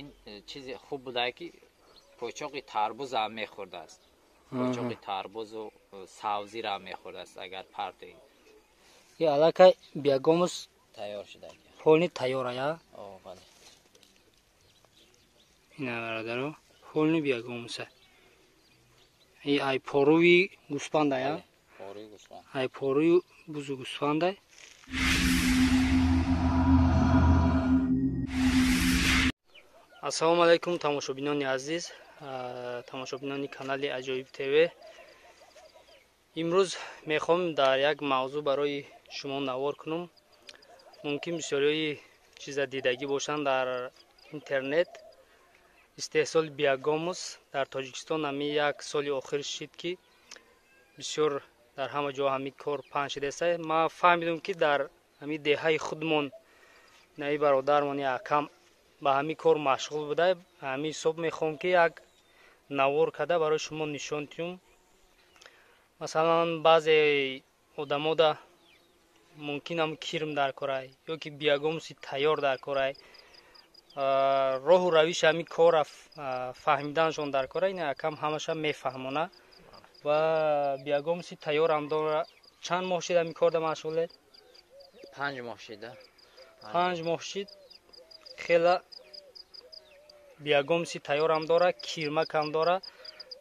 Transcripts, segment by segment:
این چیزی خوب بوده که پوچاق تربوز هم میخورده است. پوچاق تربوز و سبزی را میخورده است اگر پرته. یه علاقه بیاگاموس تیار شده. پولنی تیاره یا؟ بله. این برادرو پولنی بیاگاموسه. ای پروی گوسفنده یا؟ پروی گوسفند. ای پروی بزرگ گوسفنده. ассалому алайкум тамошобинони азиз, тамошобинони канали Аҷоиб ТВ. имрӯз мехоҳам дар як мавзӯъ барои шумо навор кунам. мумкин бисёриҳои чиза дидагӣ бошанд дар интернет. истеҳсоли биогомус дар Тоҷикистон ҳами як соли охир шид ки бисёр дар ҳама ҷо ҳами кор паҳн шудааст. ман фаҳмидам ки дар ҳами деҳаи худмон наи бародармони акам ба ҳамин кор машғул буда. ҳамин ҳисоб мехоҳам ки як навор карда барои шумо нишон диҳам. масалан баъзе одамота мумкин ҳам кирм дар корай ё ки биогомуси тайёр дар корай роҳу равиши ҳамин кора фаҳмиданашон дар корай. ин акам ҳамаша мефаҳмона ва биогомуси тайёр ҳам дора. чанд моҳ шид ҳамин корда машғулед? 5 моҳ шида. 5 моҳ шид. хела биогомуси тайёр ҳам дора, кирмак ҳам дора.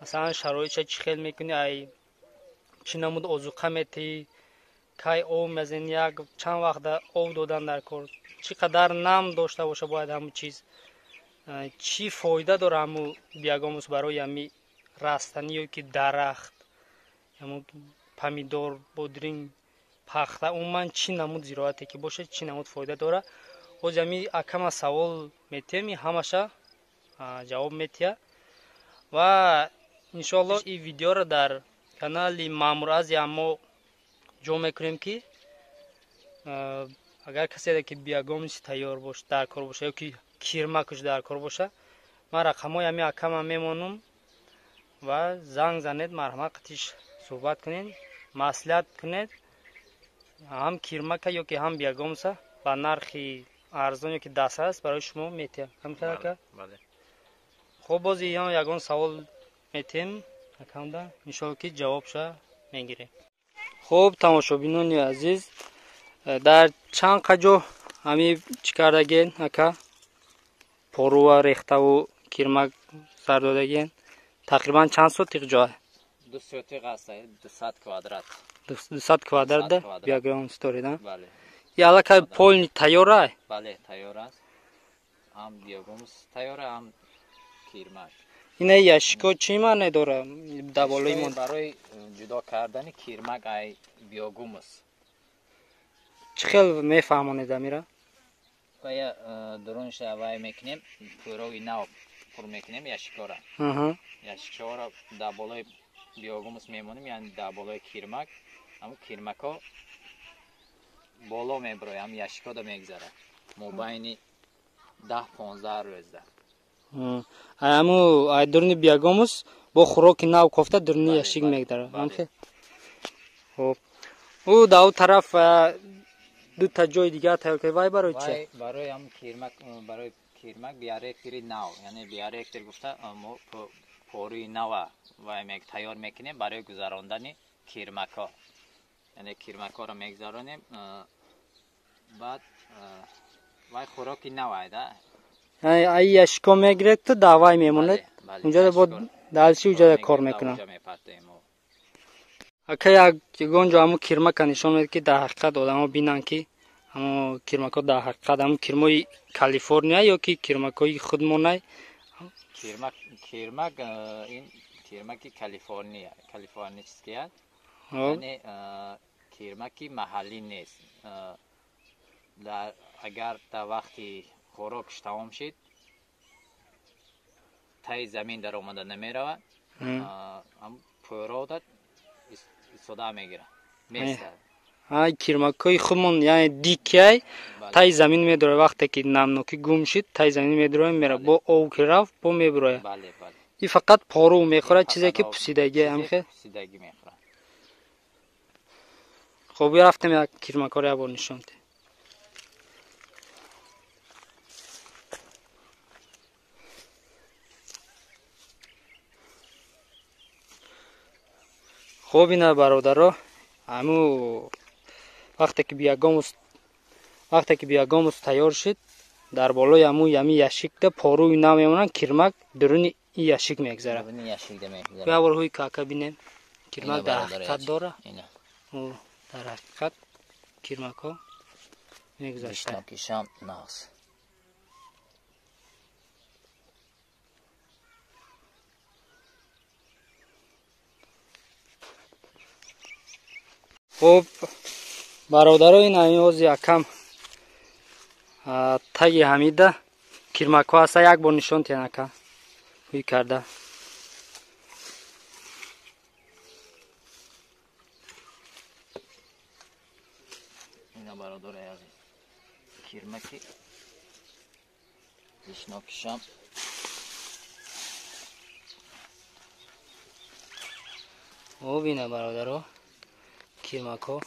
масалан шароитша чӣ хел мекунӣ, ай чӣ намуд озуқа метиҳӣ, кай об мезани, як чанд вақта об додан дар кор, чӣ қадар нам дошта боша бояд ҳамун чиз, чӣ фоида дора ҳамун биогомус барои ҳамин растанӣ ё ки дарахт, ҳамун помидор, бодринг, пахта, умуман чӣ намуд зироате ки боша, чӣ намуд фоида дора. ҳоз ҳамин акама савол метиҳем, ҳамаша ҷавоб метиҳа ва иншоаллоҳ ин видеоро дар канали Маъмур Ази мо ҷо мекунем ки агар касе ки биогомуси тайёр боша дар кор боша ё ки кирмакуш дар кор боша, ман рақамҳои ҳамин акама мемонам ва занг занед, марҳамат қатиш суҳбат кунед, маслиҳат кунед. ҳам кирмака ё ки ҳам биогомуса ба нархи арзон ё ки дастраст барои шумо метиҳам. ҳамин ака? бале. хуб, бози ягон савол метиҳем акамда, иншоалло ки ҷавобша мегирем. хуб, тамошобинони азиз, дар чанд қаҷо ҳами чӣ кардаген ака? порува рехтаву кирмак сар додаген. Тақрибан чанд сотиқ ҷой? 2 сотиқ аст, 200 квадрат. 200 квадрат биогомус дорида? бале. ялака полни тайёра? бале, тайёр аст. ҳам биогомус тайёр, ҳам кирмак. ина яшико чӣ маъне дора? Даволои мон барои ҷудо кардани кирмак ай биогомус. чӣ хел мефаҳмонед амира? вая дурунша вай мекунем, пӯрои нав пур мекунем яшикора. яшикора дар болои биогомус мемонем, яъни дар болои кирмак. ҳамун кирмакҳо боло мебарояд, ҳам яшикода мегзарад мобайни 10-15 рӯзда. ҳамун дуруни биогомус бо хӯроки нав кофта дуруни яшик мегзарад. хуб, ӯ дар ӯ тараф дута ҷои дигар тайёр кард. вай барои чи? барои ҳам кирмак, барои кирмак биоректори нав, яъне биоректор гуфта мо пории нава вай тайёр мекунем барои гузарондани кирмакҳо. яъне кирмакҳоро мегзаронем, баъд вай хӯроки навайда. ай яшико мегиред ту дар вай мемонед? унҷа бо далчи уҷа кор мекунад. ака ягон ҷо ҳамун кирмака нишон медиҳад ки дар ҳақиқат одамо бинанд ки ҳамун кирмакҳо дар ҳақиқат ҳамун кирмои Калифорния ё ки кирмакҳои худмонай? кирмак ин кирмаки Калифорния чизки аст. яъне кирмаки маҳаллӣ нест. агар дар вақти хӯрокш тамом шид, таи замин дар омада намеравад, пӯрода истода мегирад, местад. кирмакҳои худмон яъне дикяй таи замин медорад. вақте ки намнокӣ гум шид, таи замин медорад, мера бо об ки рафт бо мебурояд. ин фақат пору мехӯрад, чизе ки пусидагӣ ҳамхе. хуб, рафтем як кирмакҳоро ябор нишон диҳем. خوب اینا برادرها همو وقتی که بیاگاموس تیار شد در بالای همو یمی یشک ده پاروی نمیمونن کرمک درون این یشک میگذره. درون یشک ده میگذره. بیا بر روی کاکا بینیم کرمک در حقیقت داره. او در حقیقت کرمک ها میگذشته. بیشناکیشم ناز. خب برادرای نمیاز یکم تگی حمیده کرمک ها هسته یک بار نشان تینکه روی کرده. اینا برادرای عزیز کرمکی بیشناکیشم او بینه برادرها کرمک ها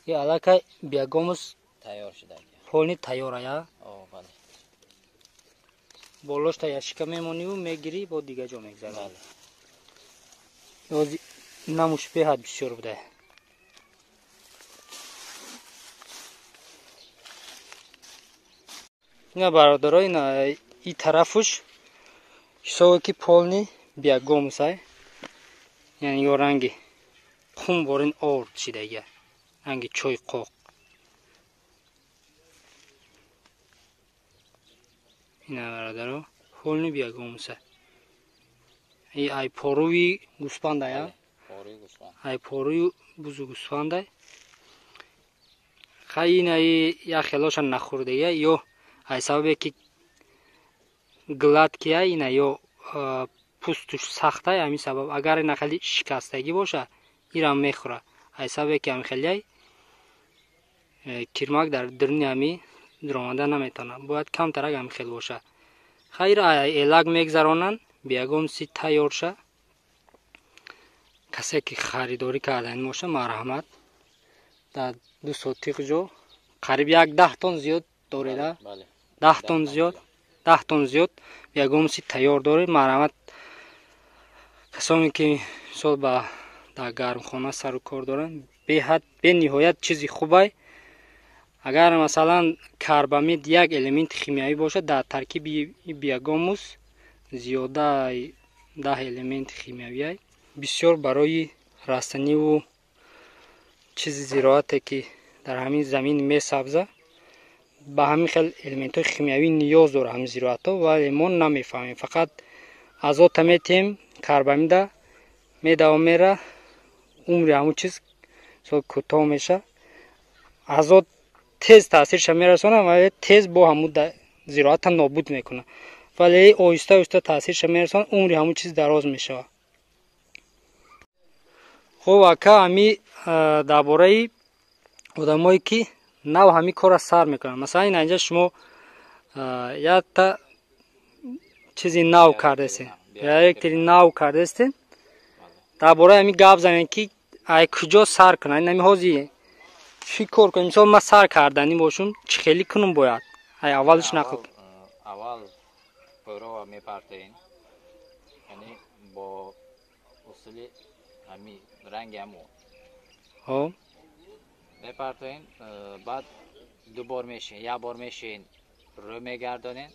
یه علاقه بیاگاموس تیار شده. پولنی تیاره یا بله. بالاش تا یشکه میمونی و میگیری با دیگه جا میگذره. بله. نموش به حد بسیار بوده. اینا برادرای این طرفش حسابه که پولنی بیاگاموس های یعنی یه رنگی خون بارین آرد شده یه رنگی چای قاق. اینا برادرها پولنی بیاگاموس های ای پاروی گوسپند های ای پاروی بزو گوسپند های خیلی اینایی یا خیلاشا نخورده یا ای سببه که گلد که اینا یا پوستش سخته همین سبب اگر اینا خیلی شکستگی باشه ایران میخوره ای سببه که همین خیلی کرمک در درون همین درآمده نمیتونه باید کم ترک همین خیلی باشه. خیر ایلاگ میگذرانن بیاگاموسی تیار شه. کسی که خریداری کردن باشه مرحمت در 2 ساعت جو قریب یک 10 تن زیاد داره. 10 تن زیاد بیاگاموسی تیار داره. مرحمت کسانی که سال با در گرم خانه سر و کار دارن به نهایت چیزی خوبه. اگر مثلا کربامید یک الیمنت شیمیایی باشه در ترکیب بیاگاموس زیاده 10 الیمنت شیمیایی بسیار برای رستنی و چیزی زراعتی که در همین زمین می سبزه به همین خیلی الیمنت های شیمیایی نیاز داره همین زراعت ها ولی ما نمیفهمیم. فقط ازوت میتیم کربامیده میدوام میره عمر همون چیز سال کوتاه میشه. ازوت تیز تاثیرش میرسونه ولی تیز با همون زراعت نابود میکنه ولی آهسته آهسته تاثیرش میرسونه عمر همون چیز دراز میشه. خب اکا همی درباره آدمایی که نو همی کار سر میکنن مثلا این اینجا شما یا تا چیزی نو کردستین یا یک تری نو کردستین درباره همی گپ زنین که ای کجا سر کنن نمی حاضیه چی کار کنیم مثلا ما سر کردنی باشم چه خیلی کنم باید ای اولش نکن اول پرو میپرتین یعنی با اصول همی رنگ همو ها میپرتین بعد 2 بار میشین یا بار میشین رو میگردانین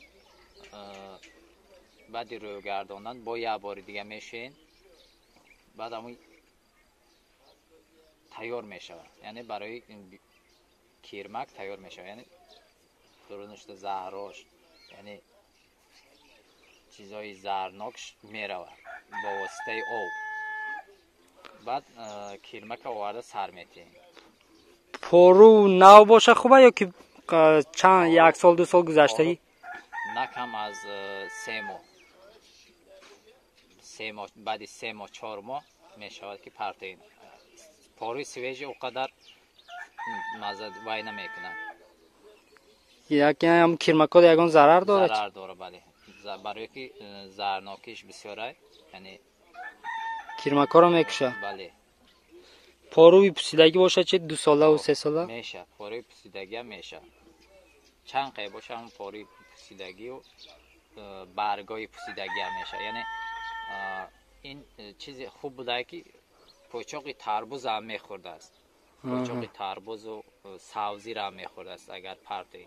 بعد رو گرداندن با یا بار دیگه میشین بعد همون تیار میشه یعنی برای کرمک تیار میشه یعنی درونش زهراش یعنی چیزای زهرناکش میره با واسطه آب بعد کرمک آورده سر میتین. پارو نو باشه خوبه یا که چند 1 سال 2 سال گذشته ای؟ نه کم از 3 ماه بعد 3 ماه 4 ماه میشود که پرتین. پاروی سویج اونقدر مزد وای نمیکنن. یکی هم کرمکات یگان ضرر داره؟ ضرر داره بله. برای که زهرناکیش بسیاره یعنی کرمکا رو میکشه. بله. پاروی پوسیدگی باشه چه 2 ساله و 3 ساله؟ میشه. پاروی پوسیدگی هم میشه. چند قیب باشه هم پاروی پوسیدگی و برگای پوسیدگی هم میشه. یعنی این چیز خوب بوده که پوچاق تربوز هم میخورده است. پوچاق تربوز و سبزی را میخورده است اگر پرده.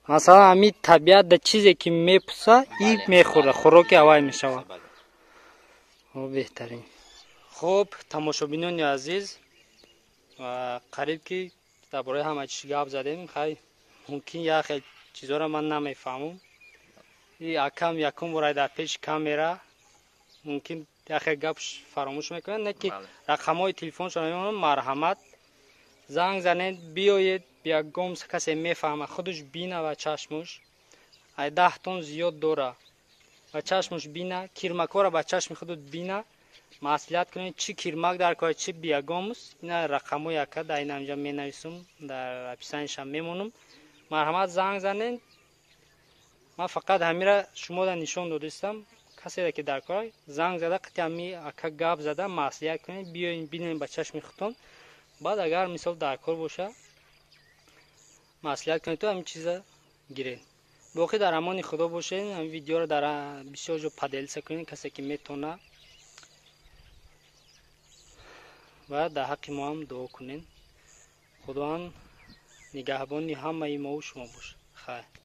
مثلا همین طبیعت در چیزی که میپوسه این میخوره، خوراک اوای میشوه. بهترین. خب تماشابینان عزیز و قریب که درباره همه چیز گپ زدیم، خیلی ممکن یا خیلی چیزا را من نمیفهمم. یکم بار در پیش کامera ممکن یا خیلی گپش فراموش میکنن، نه که رقم‌های تلفنشون میمونن. مرحمت زنگ زنید بیایید، بیا گمس کسی میفهمه خودش بینه و چشمش 10 تن زیاد داره و چشمش بینه، کیرمک‌ها را با چشم خودت بینه، مسئولیت کنید چی کیرمک در کار چی بیاگامس. اینا رقم‌های یک در این اینجا می‌نویسم، در اپیسنش هم میمونم. مرحمت زنگ زنید. من فقط همین را شما را نشون دادم. کسی را که در کار زنگ زده قطعا می اکا گپ زده مسئولیت کنید، بیاین ببینید با چشم خودتون. بعد اگر مثال در کار باشه مسئولیت کنید تو همین چیزا گیرید. باقی در امان خدا باشین. این ویدیو رو در بسیار جا پدیلسه کنید کسی که میتونه و در حق ما هم دعا کنین. خدا نگهبان همه ما و شما باشه. خیر.